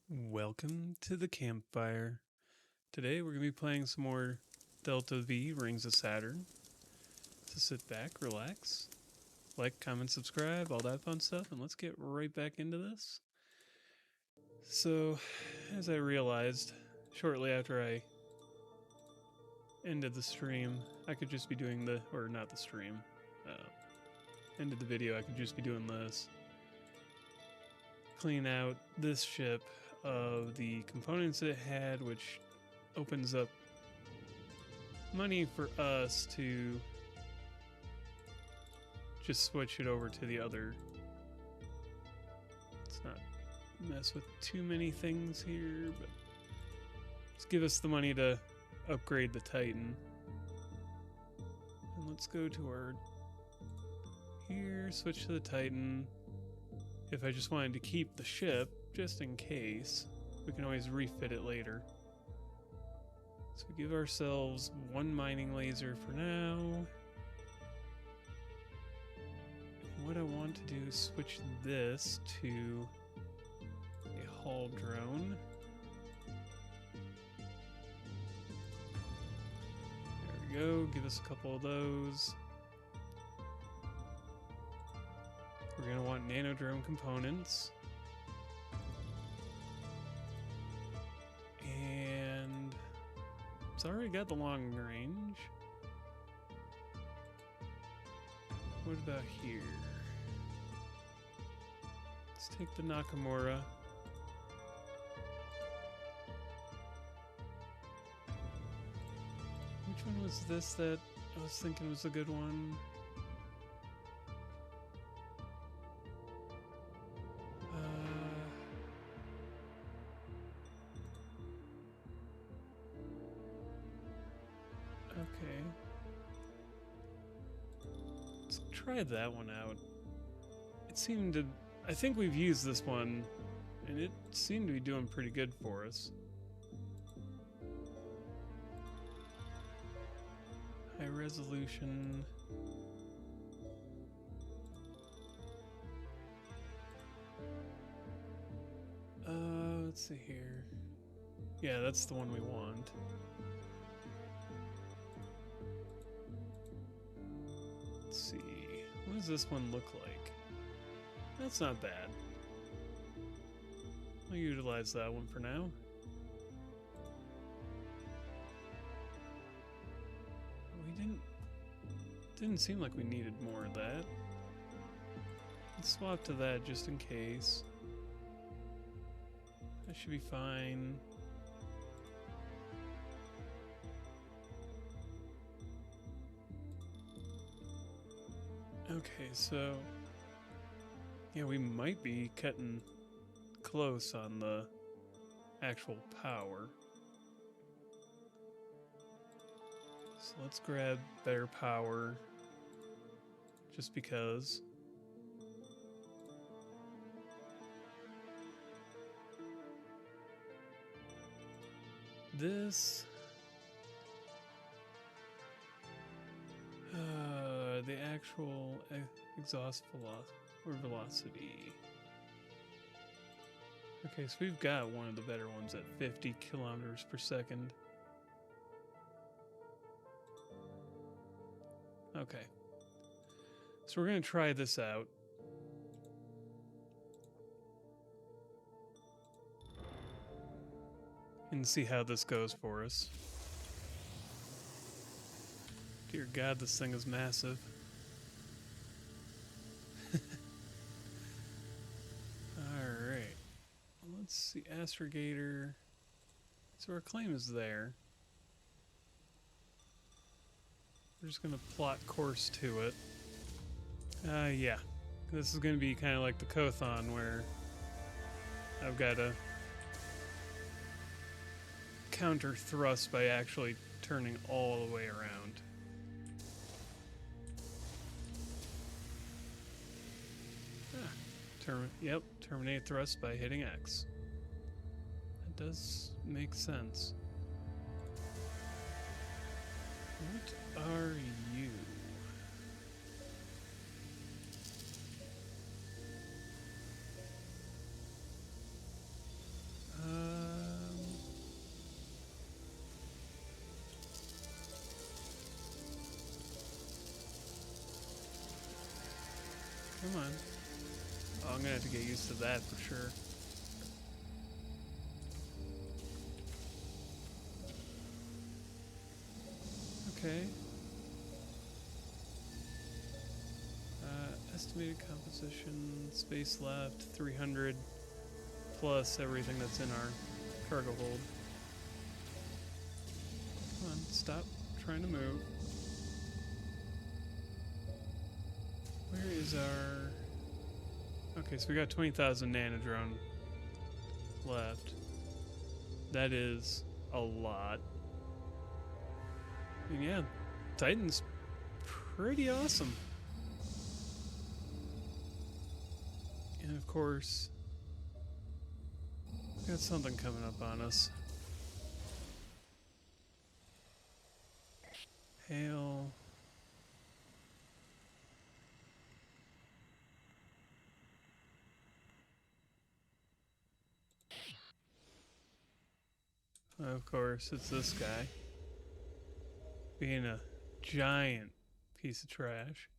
Welcome to the campfire. Today we're going to be playing some more Delta V Rings of Saturn. So sit back, relax, like, comment, subscribe, all that fun stuff, and let's get right back into this. So, as I realized shortly after I ended the stream, I could just be doing not the stream, ended the video, I could just be doing this. Clean out this ship of the components it had, which opens up money for us to just switch it over to the other. Let's not mess with too many things here, but just give us the money to upgrade the Titan. And let's go to our here, switch to the Titan. If I just wanted to keep the ship, just in case, we can always refit it later. So we give ourselves one mining laser for now. And what I want to do is switch this to a haul drone. There we go, give us a couple of those. We're going to want nano drone components. And it's already got the long range. What about here? Let's take the Nakamura. Which one was this that I was thinking was a good one? Okay. Let's try that one out. It seemed to... I think we've used this one, and it seemed to be doing pretty good for us. High resolution. Let's see here. Yeah, that's the one we want. Let's see. What does this one look like? That's not bad. I'll utilize that one for now. Didn't seem like we needed more of that. Let's swap to that just in case. That should be fine. Okay, so yeah, we might be cutting close on the actual power. So let's grab better power just because. This the actual exhaust velocity. Okay, so we've got one of the better ones at 50 kilometers per second. Okay. So we're going to try this out. And see how this goes for us. Dear God, this thing is massive. Alright. Let's see, Astrogator. So our claim is there. We're just gonna plot course to it. Yeah. This is gonna be kind of like the Kothon, where I've got to counter thrust by actually turning all the way around. Terminate thrust by hitting X. That does make sense. What are you? Come on. Oh, I'm gonna have to get used to that for sure. Okay. Estimated composition, space left, 300 plus everything that's in our cargo hold. Come on, stop trying to move. Where is our... Okay, so we got 20,000 nanodrone left. That is a lot. And yeah, Titan's pretty awesome. And of course, we got something coming up on us. Hail. Of course, it's this guy. Being a giant piece of trash.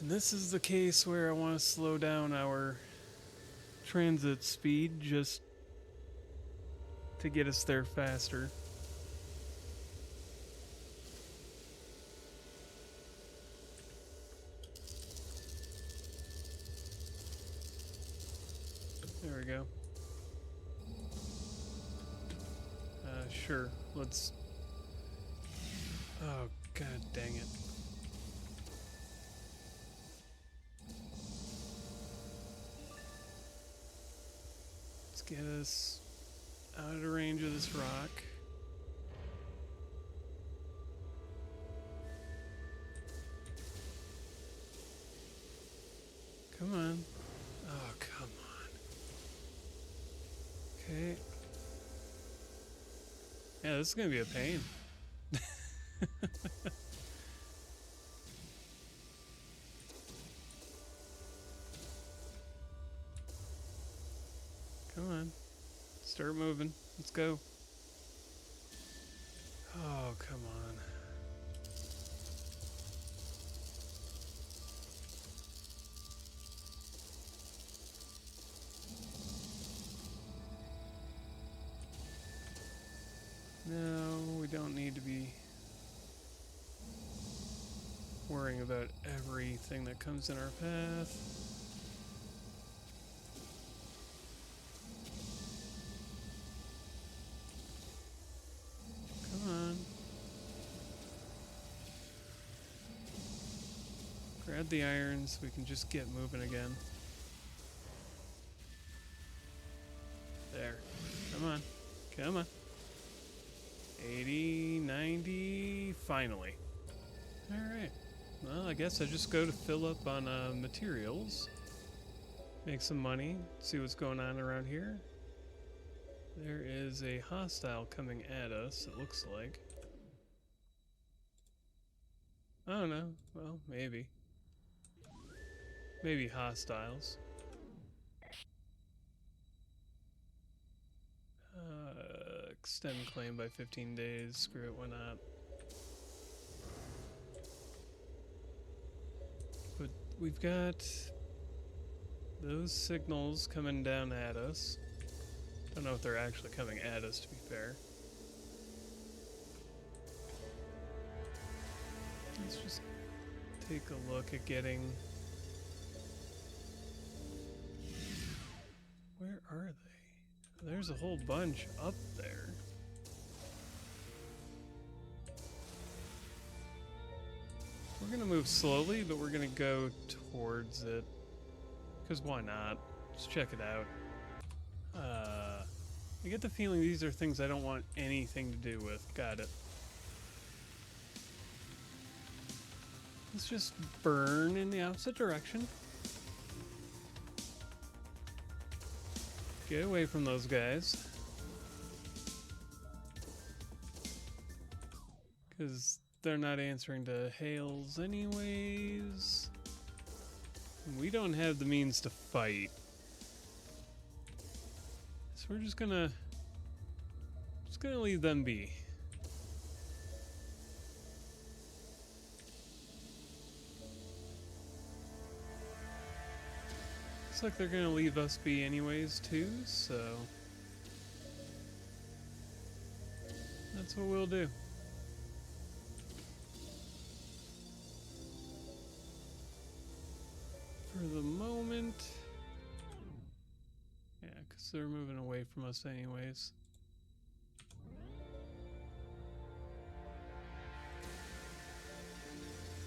And this is the case where I want to slow down our transit speed just to get us there faster. There we go. Sure, let's... Oh, god dang it. Let's get us out of the range of this rock. Come on. Oh, come on. Okay. Yeah, this is gonna be a pain. Come on. Start moving. Let's go. Oh, come on. No, we don't need to be worrying about everything that comes in our path. Come on. Grab the irons so we can just get moving again. There. Come on. Come on. 80, 90, finally. Alright. Well, I guess I just go to fill up on materials. Make some money. See what's going on around here. There is a hostile coming at us, it looks like. I don't know. Well, maybe. Maybe hostiles. Extend claim by 15 days. Screw it, why not? But we've got those signals coming down at us. Don't know if they're actually coming at us, to be fair. Let's just take a look at getting... Where are they? There's a whole bunch up there. We're gonna move slowly, but we're gonna go towards it. Because why not? Just check it out. I get the feeling these are things I don't want anything to do with. Got it. Let's just burn in the opposite direction. Get away from those guys. Because they're not answering to hails anyways. And we don't have the means to fight. So we're just gonna leave them be. Looks like they're gonna leave us be anyways too, so that's what we'll do. For the moment, yeah, because they're moving away from us anyways.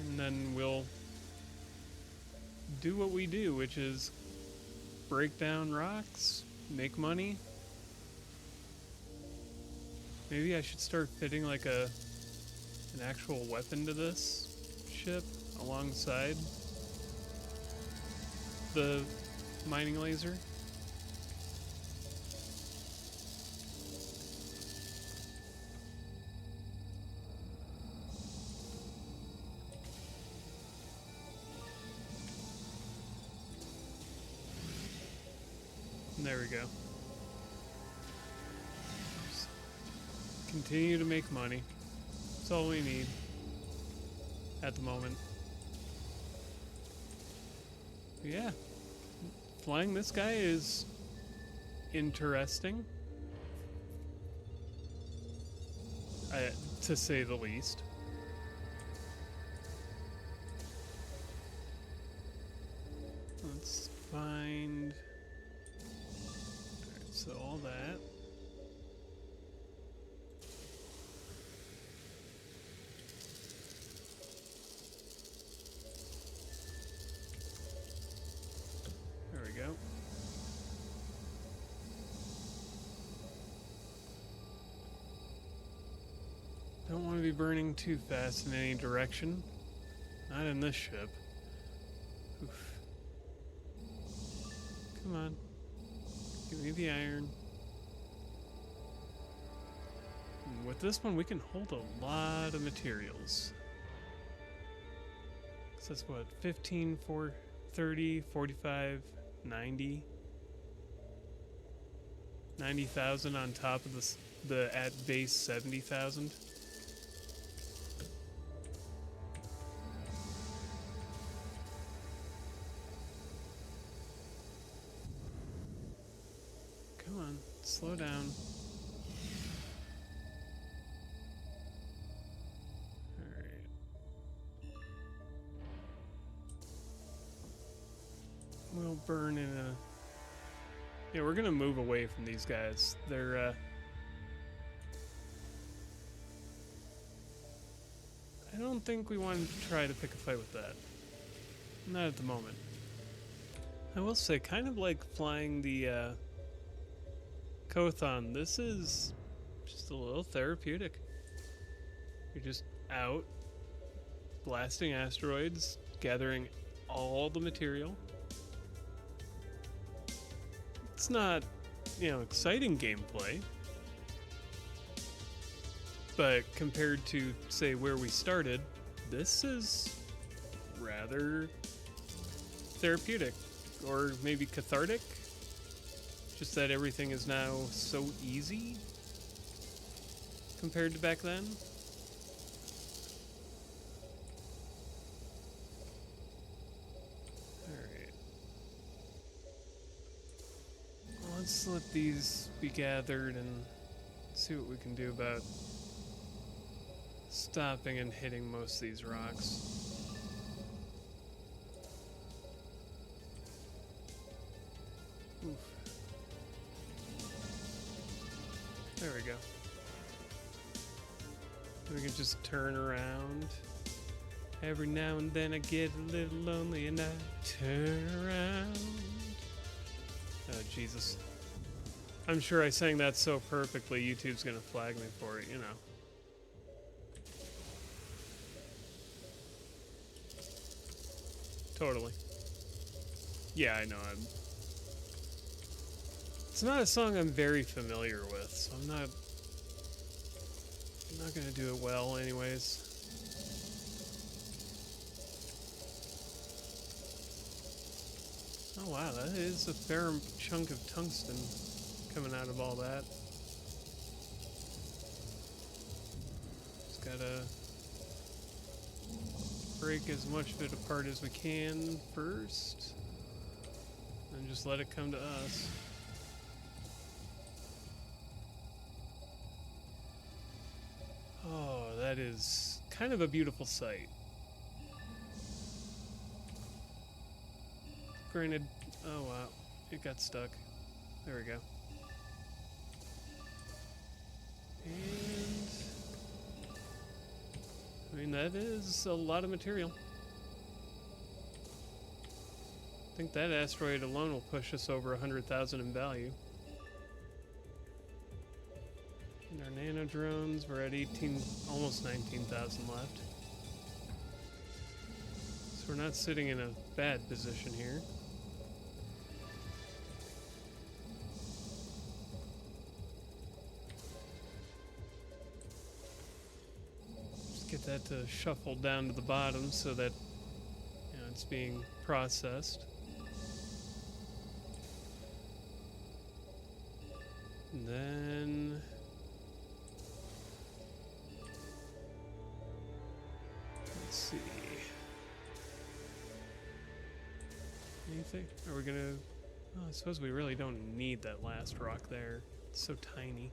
And then we'll do what we do, which is break down rocks, make money. Maybe I should start fitting like an actual weapon to this ship alongside the mining laser. There we go. Just continue to make money. That's all we need at the moment. But yeah, flying this guy is interesting, to say the least. Let's find... Alright, so all that. There we go. Don't want to be burning too fast in any direction. Not in this ship. Oof. Come on. Give me the iron. And with this one, we can hold a lot of materials. So that's what, 15, 4, 30, 45, 90. 90,000 on top of the at base 70,000. Come on, slow down. Alright. We'll burn in a... Yeah, we're gonna move away from these guys. They're, I don't think we want to try to pick a fight with that. Not at the moment. I will say, kind of like flying the, Kothon, this is just a little therapeutic. You're just out, blasting asteroids, gathering all the material. It's not, exciting gameplay. But compared to, say, where we started, this is rather therapeutic. Or maybe cathartic. Just that everything is now so easy compared to back then. Alright. Let's let these be gathered and see what we can do about stopping and hitting most of these rocks. Oof. There we go. We can just turn around. Every now and then I get a little lonely and I turn around. Oh, Jesus. I'm sure I sang that so perfectly, YouTube's gonna flag me for it, Totally. Yeah, I know. It's not a song I'm very familiar with, so I'm not gonna do it well anyways. Oh wow, that is a fair chunk of tungsten coming out of all that. Just gotta break as much of it apart as we can first. and just let it come to us. Oh, that is kind of a beautiful sight. Granted, oh wow, it got stuck. There we go. And I mean, that is a lot of material. I think that asteroid alone will push us over 100,000 in value. And our nano drones, we're at 18, almost 19,000 left. So we're not sitting in a bad position here. Just get that to shuffle down to the bottom so that, you know, it's being processed. And then let's see. Anything? Are we gonna? Oh, I suppose we really don't need that last rock there. It's so tiny.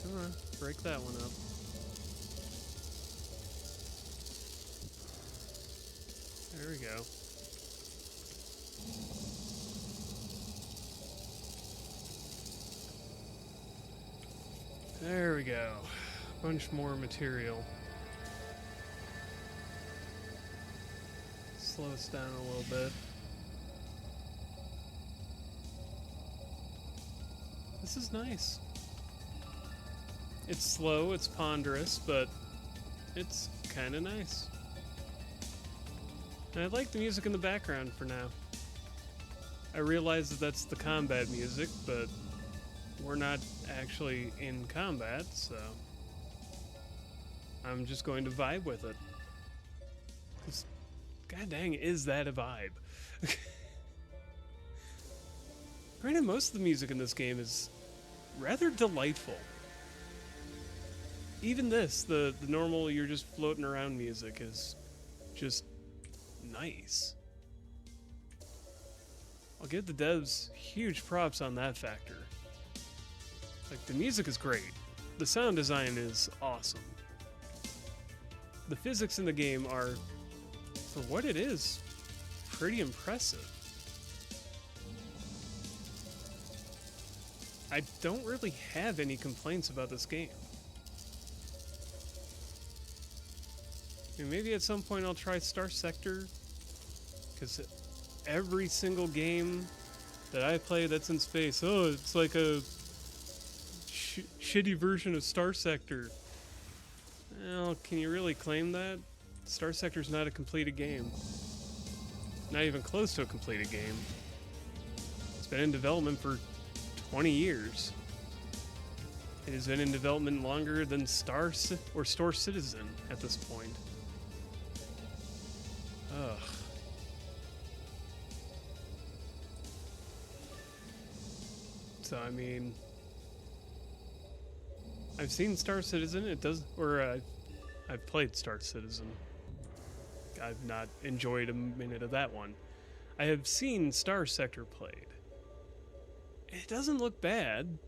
Come on, break that one up. There we go. There we go. A bunch more material. Slow us down a little bit. This is nice. It's slow, it's ponderous, but it's kind of nice. And I like the music in the background for now. I realize that that's the combat music, but we're not actually in combat, so I'm just going to vibe with it. 'Cause, god dang, is that a vibe? Granted, most of the music in this game is rather delightful. Even this, the normal you're just floating around music is just nice. I'll give the devs huge props on that factor. Like, the music is great. The sound design is awesome. The physics in the game are, for what it is, pretty impressive. I don't really have any complaints about this game. I mean, maybe at some point I'll try Star Sector, because every single game that I play that's in space, oh, it's like a shitty version of Star Sector. Well, can you really claim that? Star Sector's not a completed game. Not even close to a completed game. It's been in development for 20 years. It has been in development longer than Star Citizen at this point. Ugh. So, I mean, I've seen Star Citizen. It does, or I've played Star Citizen. I've not enjoyed a minute of that one. I have seen Star Sector played. It doesn't look bad.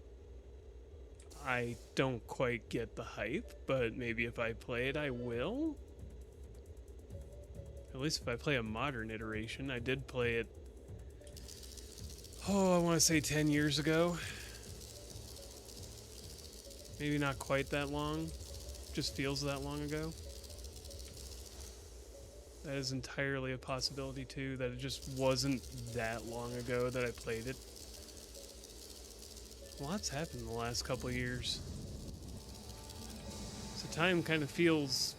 I don't quite get the hype, but maybe if I play it, I will. At least if I play a modern iteration. I did play it, oh, I want to say 10 years ago. Maybe not quite that long. Just feels that long ago. That is entirely a possibility too, that it just wasn't that long ago that I played it. Lots happened in the last couple of years. So time kind of feels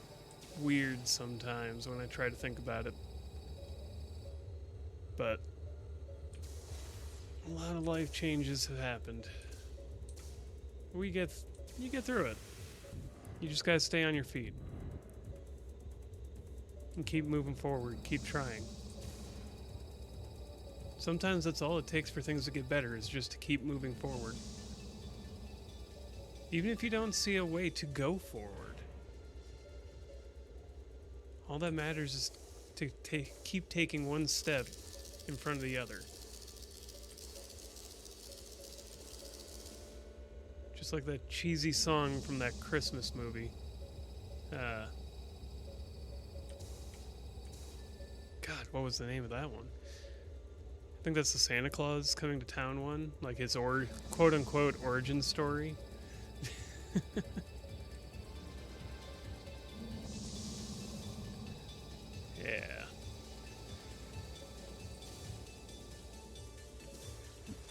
weird sometimes when I try to think about it. But a lot of life changes have happened. You get through it. You just gotta stay on your feet. And keep moving forward, keep trying. Sometimes that's all it takes for things to get better, is just to keep moving forward. Even if you don't see a way to go forward, all that matters is to keep taking one step in front of the other. Just like that cheesy song from that Christmas movie. God, what was the name of that one? I think that's the Santa Claus coming to town one, like his quote-unquote origin story. Yeah.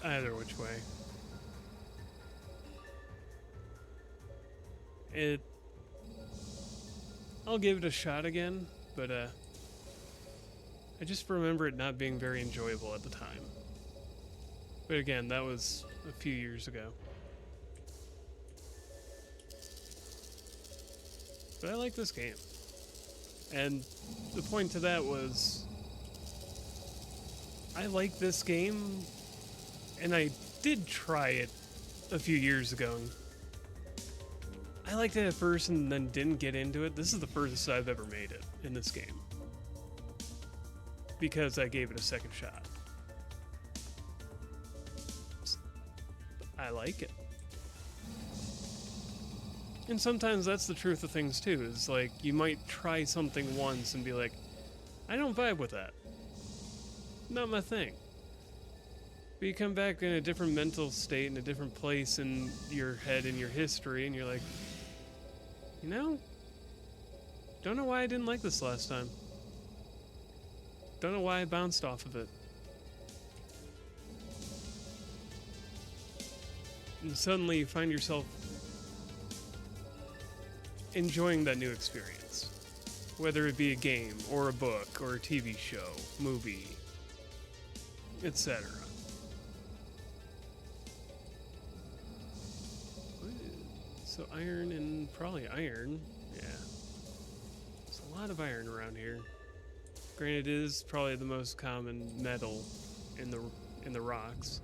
Either which way. I'll give it a shot again, but I just remember it not being very enjoyable at the time. But again, that was a few years ago. But I like this game. And the point to that was, I like this game, and I did try it a few years ago. I liked it at first and then didn't get into it. This is the furthest I've ever made it in this game, because I gave it a second shot. I like it. And sometimes that's the truth of things too, is like, you might try something once and be like, I don't vibe with that. Not my thing. But you come back in a different mental state, in a different place in your head, in your history, and you're like, you know, don't know why I didn't like this last time. Don't know why I bounced off of it. And suddenly you find yourself enjoying that new experience. Whether it be a game, or a book, or a TV show, movie, etc. So iron and probably iron, yeah. There's a lot of iron around here. Granted, it is probably the most common metal in the rocks.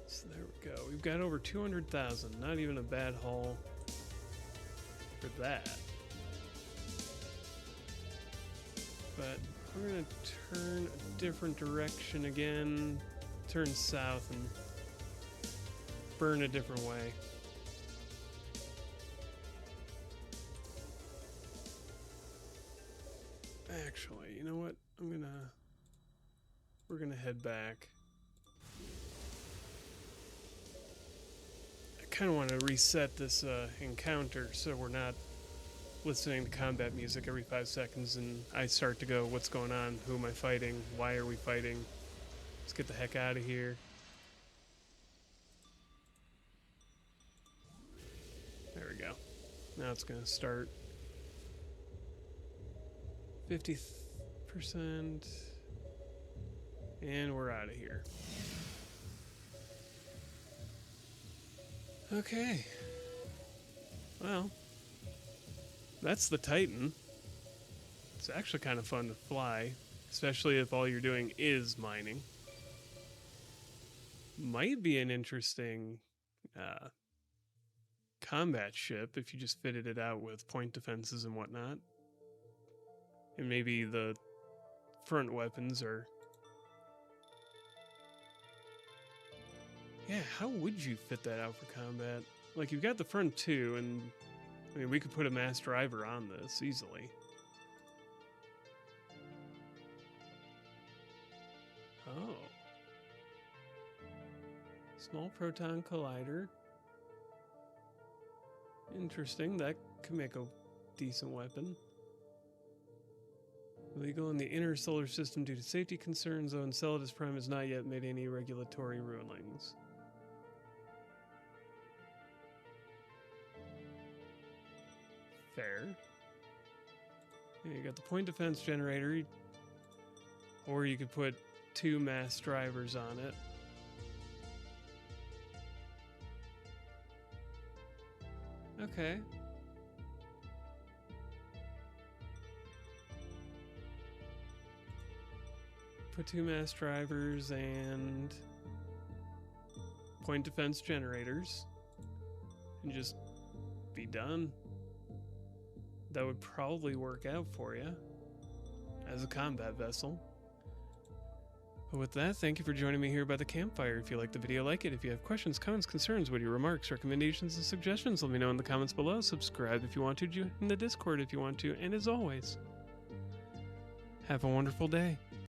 So there we go. We've got over 200,000. Not even a bad haul for that. But we're gonna turn a different direction again, turn south and burn a different way. Actually, you know what? We're gonna head back. I kind of want to reset this encounter so we're not listening to combat music every 5 seconds and I start to go, what's going on? Who am I fighting? Why are we fighting? Let's get the heck out of here. There we go. Now it's going to start. 50%. And we're out of here. Okay. Well, that's the Titan. It's actually kind of fun to fly, especially if all you're doing is mining. Might be an interesting combat ship if you just fitted it out with point defenses and whatnot. And maybe the front weapons are... Yeah, how would you fit that out for combat? Like, you've got the front two, and I mean, we could put a mass driver on this easily. Oh. Small proton collider. Interesting, that could make a decent weapon. Illegal in the inner solar system due to safety concerns, though Enceladus Prime has not yet made any regulatory rulings. Fair. Yeah, you got the point defense generator, or you could put 2 mass drivers on it. Okay. put 2 mass drivers and point defense generators, and just be done. That would probably work out for you as a combat vessel. But with that, thank you for joining me here by the campfire. If you liked the video, like it. If you have questions, comments, concerns, witty remarks, recommendations, and suggestions, let me know in the comments below. Subscribe if you want to, join the Discord if you want to, and as always, have a wonderful day.